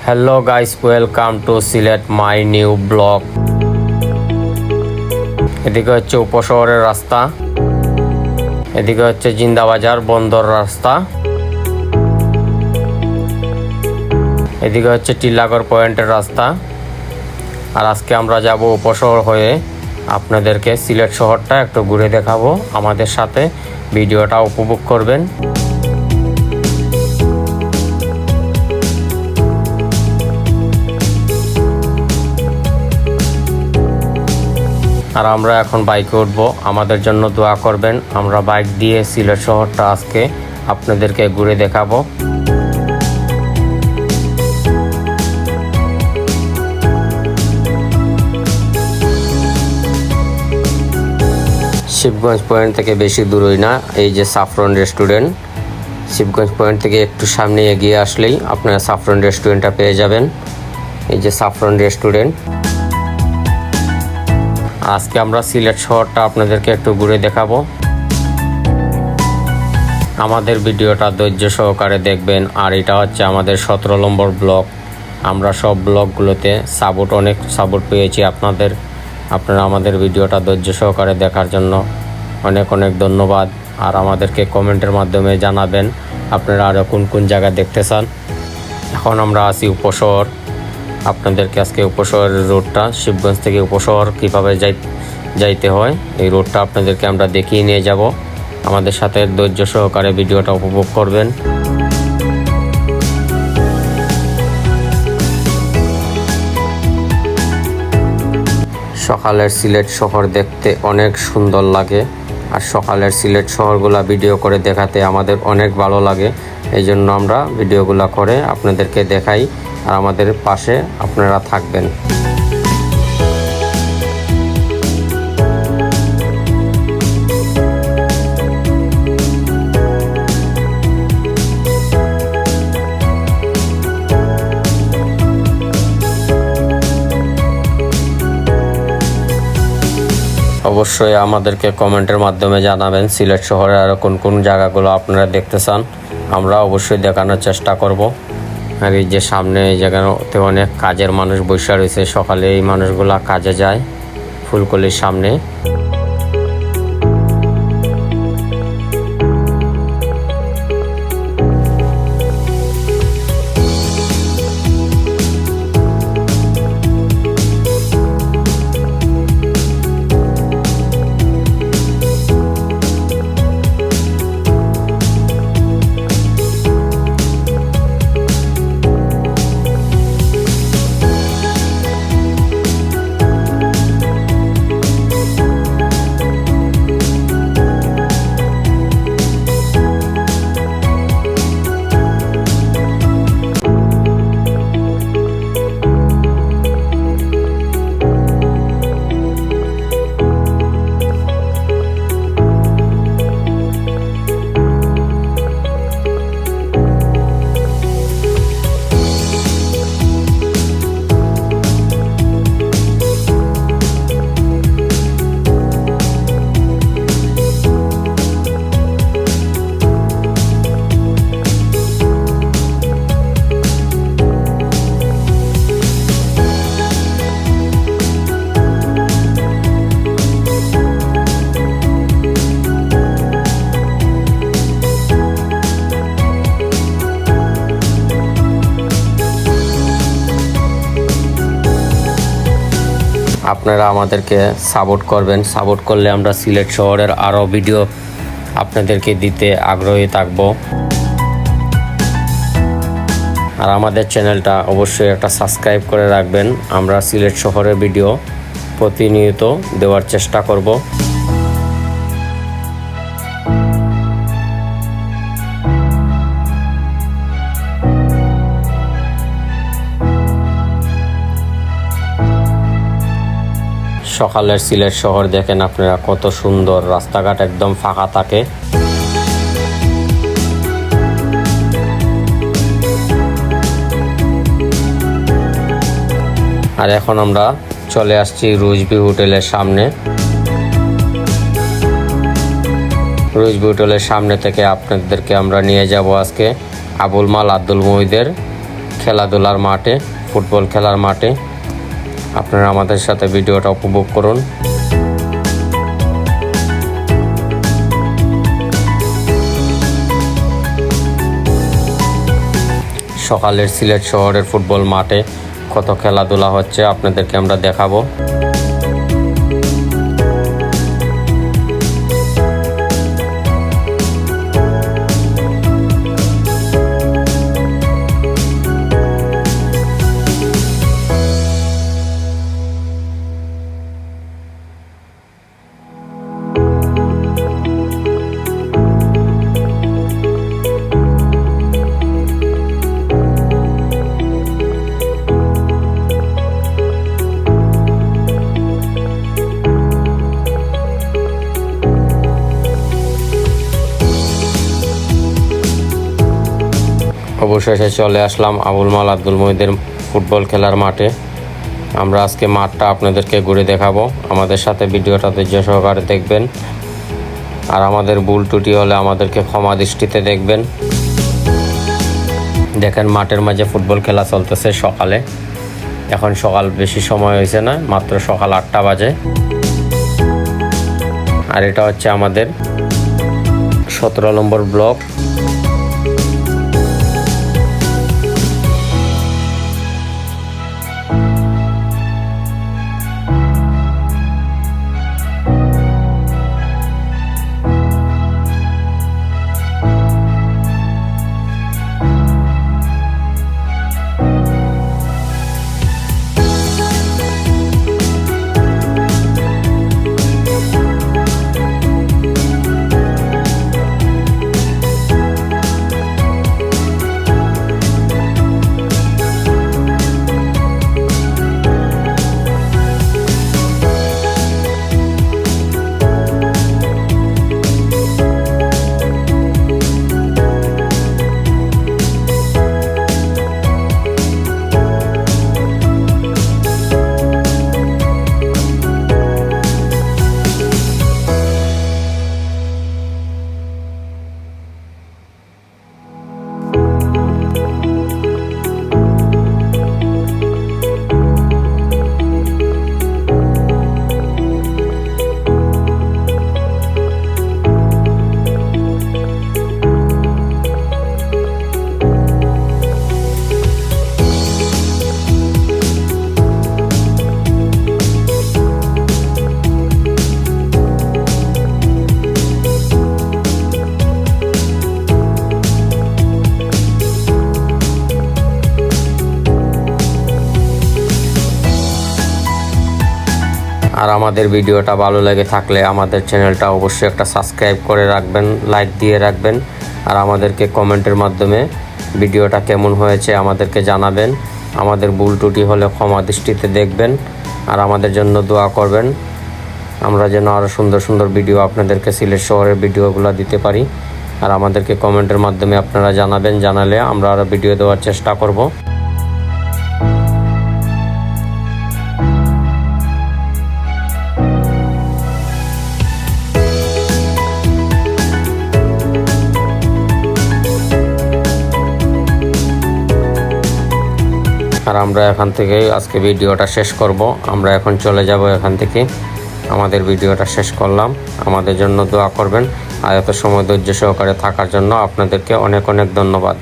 Hello guys, welcome to Sylhet my new blog. এদিকে হচ্ছে উপশহরের রাস্তা, এদিকে হচ্ছে জিন্দাবাজার বন্দর রাস্তা, এদিকে হচ্ছে টিলাগড় পয়েন্টের রাস্তা। আর আজকে আমরা যাব উপশহর হয়ে, আপনাদেরকে সিলেট শহরটা একটু ঘুরে দেখাবো। আমাদের সাথে ভিডিওটা উপভোগ করবেন। আর আমরা এখন বাইকে উঠবো, আমাদের জন্য দোয়া করবেন। আমরা বাইক দিয়ে সিলেট শহরটা আজকে আপনাদেরকে ঘুরে দেখাবো। শিবগঞ্জ পয়েন্ট থেকে বেশি দূরই না, এই যে সাফরন রেস্টুরেন্ট। শিবগঞ্জ পয়েন্ট থেকে একটু সামনে এগিয়ে আসলেই আপনারা সাফরন রেস্টুরেন্টটা পেয়ে যাবেন। এই যে সাফরন রেস্টুরেন্ট। আজকে আমরা সিলেট শহরটা আপনাদেরকে একটু ঘুরে দেখাবো। আমাদের ভিডিওটা ধৈর্য সহকারে দেখবেন। আর এটা হচ্ছে আমাদের 17 নম্বর ব্লগ। আমরা সব ব্লগগুলোতে অনেক সাপোর্ট পেয়েছি আপনারা আমাদের ভিডিওটা ধৈর্য সহকারে দেখার জন্য অনেক অনেক ধন্যবাদ। আর আমাদেরকে কমেন্টের মাধ্যমে জানাবেন আপনারা আরও কোন কোন জায়গা দেখতে চান। এখন আমরা আছি উপশহর। আপনাদেরকে আজকে উপশহরের রোডটা, শিবগঞ্জ থেকে উপশহর কীভাবে যাইতে হয়, এই রোডটা আপনাদেরকে আমরা দেখিয়ে নিয়ে যাব। আমাদের সাথে ধৈর্য সহকারে ভিডিওটা উপভোগ করবেন। সকালের সিলেট শহর দেখতে অনেক সুন্দর লাগে। আর সকালের সিলেট শহরগুলা ভিডিও করে দেখাতে আমাদের অনেক ভালো লাগে। এই জন্য আমরা ভিডিওগুলা করে আপনাদেরকে দেখাই। আর আমাদের পাশে আপনারা থাকবেন। অবশ্যই আমাদেরকে কমেন্টের মাধ্যমে জানাবেন সিলেট শহরে আরও কোন কোন জায়গাগুলো আপনারা দেখতে চান। আমরা অবশ্যই দেখানোর চেষ্টা করব। আর এই যে সামনে এই জায়গাতে অনেক কাজের মানুষ বসে রয়েছে। সকালে এই মানুষগুলা কাজে যায় ফুলকলির সামনে। আপনারা আমাদেরকে সাপোর্ট করবেন। সাপোর্ট করলে আমরা সিলেট শহরের আরও ভিডিও আপনাদেরকে দিতে আগ্রহী থাকব। আর আমাদের চ্যানেলটা অবশ্যই একটা সাবস্ক্রাইব করে রাখবেন। আমরা সিলেট শহরের ভিডিও প্রতিনিয়ত দেওয়ার চেষ্টা করব। সকালের সিলেট শহর দেখেন আপনারা কত সুন্দর, রাস্তাঘাট একদম ফাঁকা থাকে। আর এখন আমরা চলে আসছি রুজবি হোটেলের সামনে। রুজবি হোটেলের সামনে থেকে আপনাদেরকে আমরা নিয়ে যাব আজকে আবুল মাল আব্দুল মুহিদের খেলাধুলার মাঠে, ফুটবল খেলার মাঠে। আপনারা আমাদের সাথে ভিডিওটা উপভোগ করুন। সকালের সিলেট শহরের ফুটবল মাঠে কত খেলাধুলা হচ্ছে আপনাদেরকে আমরা দেখাবো। অবশেষে চলে আসলাম আবুল মাল আব্দুল মহিদের ফুটবল খেলার মাঠে। আমরা আজকে মাঠটা আপনাদেরকে ঘুরে দেখাবো। আমাদের সাথে ভিডিওটা ধৈর্য সহকারে দেখবেন, আর আমাদের ভুল ত্রুটি হলে আমাদেরকে ক্ষমা দৃষ্টিতে দেখবেন। দেখেন মাঠের মাঝে ফুটবল খেলা চলতেছে সকালে। এখন সকাল বেশি সময় হয়েছে না, মাত্র সকাল 8টা বাজে। আর এটা হচ্ছে আমাদের 17 নম্বর ব্লক। আর আমাদের ভিডিওটা ভালো লেগে থাকলে আমাদের চ্যানেলটা অবশ্যই একটা সাবস্ক্রাইব করে রাখবেন, লাইক দিয়ে রাখবেন। আর আমাদেরকে কমেন্টের মাধ্যমে ভিডিওটা কেমন হয়েছে আমাদেরকে জানাবেন। আমাদের ভুল ত্রুটি হলে ক্ষমা দৃষ্টিতে দেখবেন, আর আমাদের জন্য দোয়া করবেন। আমরা যেন আরও সুন্দর সুন্দর ভিডিও আপনাদেরকে সিলেট শহরের ভিডিওগুলো দিতে পারি। আর আমাদেরকে কমেন্টের মাধ্যমে আপনারা জানাবেন, জানালে আমরা আরও ভিডিও দেওয়ার চেষ্টা করব। আর আমরা এখান থেকে আজকে ভিডিওটা শেষ করব। আমরা এখন চলে যাব এখান থেকে। আমাদের ভিডিওটা শেষ করলাম। আমাদের জন্য দোয়া করবেন। আর এত সময় ধৈর্য সহকারে থাকার জন্য আপনাদেরকে অনেক অনেক ধন্যবাদ।